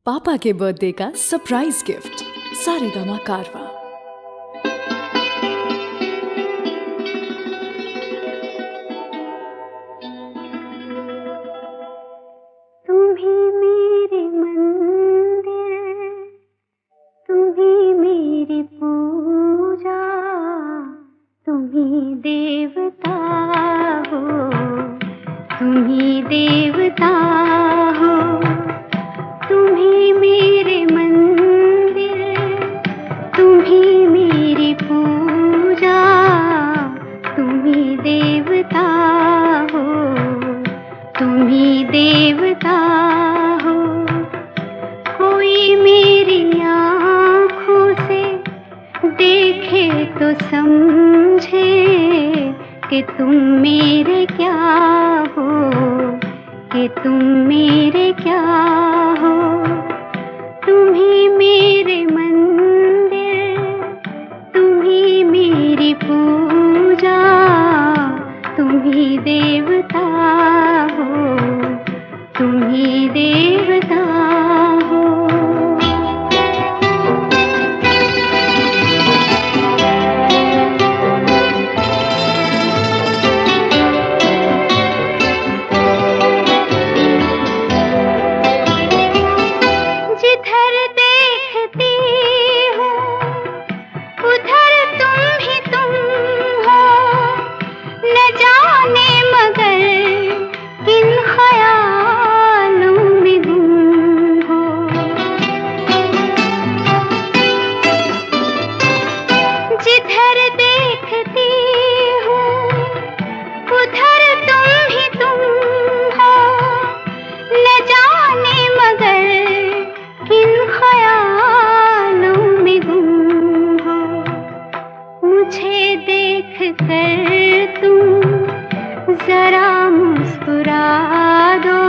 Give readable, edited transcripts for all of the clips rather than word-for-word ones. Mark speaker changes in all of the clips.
Speaker 1: पापा के बर्थडे का सरप्राइज गिफ्ट सारेगामा कारवा।
Speaker 2: तुम ही मेरे मंदिर, तुम ही मेरी पूजा, तुम ही देवता हो, तुम ही देवता हो। तुम ही मेरे मंदिर, तुम ही मेरी पूजा, तुम ही देवता हो, तुम ही देवता हो। कोई मेरी आँखों से देखे तो समझे कि तुम मेरे क्या हो, कि तुम मेरे क्या हो। तुम ही मेरे मंदिर, तुम ही मेरी पूजा, तुम ही देवता हो, तुम ही देवता हो। जिधर देखती हूँ उधर तुम ही तुम हो, न जाने मगर किन ख्यालों में गुम हो। जिधर देखती हूँ उधर तुम ही तुम हो, न जाने मगर किन ख्यालों में गुम हो। मुझे देख कर तुम जरा मुस्कुरा दो,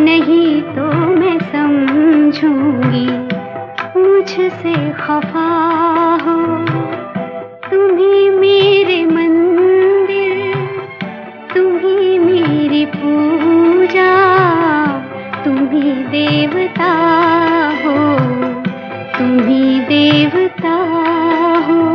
Speaker 2: नहीं तो मैं समझूंगी मुझसे खफा हो। तुम ही मेरे मंदिर, तुम ही मेरी पूजा, तुम ही देवता हो, तुम ही देवता हो।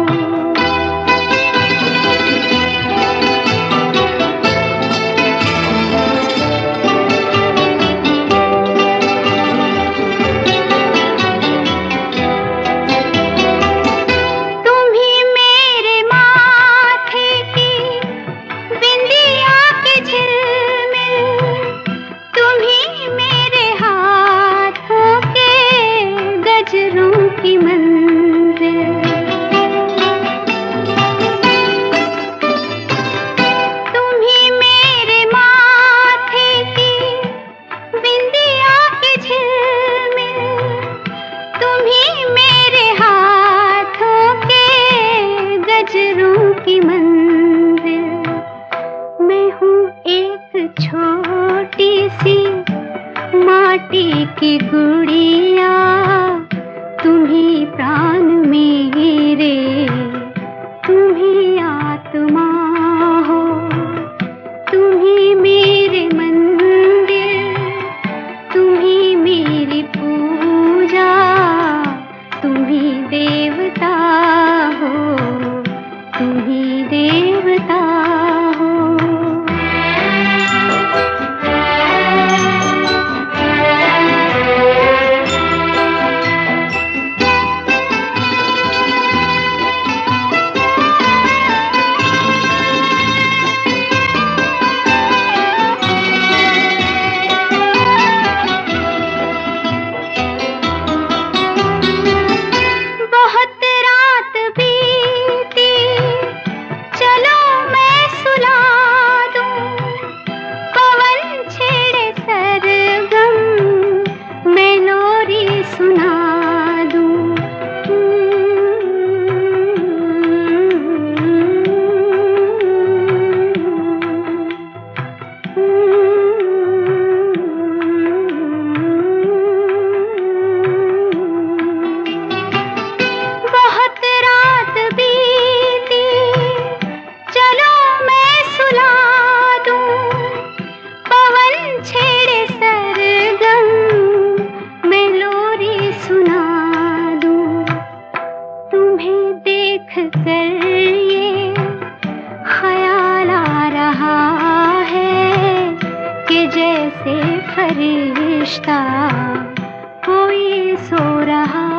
Speaker 2: तुम ही मेरे माथे की बिंदिया के झिलमिल, तुम ही मेरे हाथों के गजरों की मंजिल। तुम ही मेरे माथे की बिंदिया के झिलमिल, तुम ही मेरे हाथों के गजरों की मंजिल। मैं हूँ एक छोटी सी माटी की गुड़िया, तुम ही प्राण मेरे, तुम ही आत्मा हो। तुम ही मेरे मंदिर, तुम ही मेरी पूजा, तुम ही देवता हो, तुम ही देवता हो। कोई सो रहा